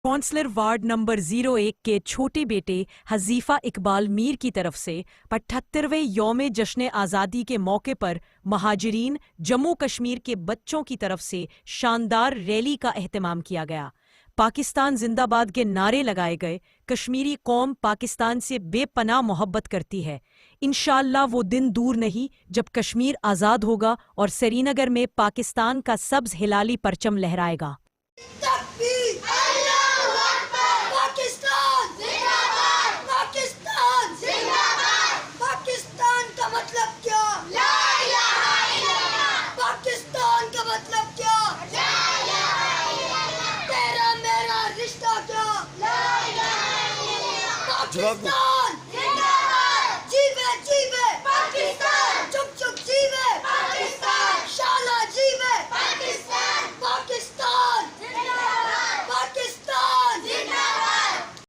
Counsellor ward number 01 کے چھوٹے بیٹے حذیفہ اقبال میر کی طرف سے 75ویں یوم جشن آزادی کے موقع پر مہاجرین جموں کشمیر کے بچوں کی طرف سے شاندار ریلی کا اہتمام کیا گیا۔ پاکستان زندہ باد کے نعرے لگائے گئے۔ کشمیری قوم پاکستان سے بے پناہ محبت کرتی ہے۔ انشاءاللہ وہ دن دور نہیں جب کشمیر آزاد ہوگا اور سری نگر میں پاکستان کا سبز ہلالی پرچم لہرائے گا۔ جواب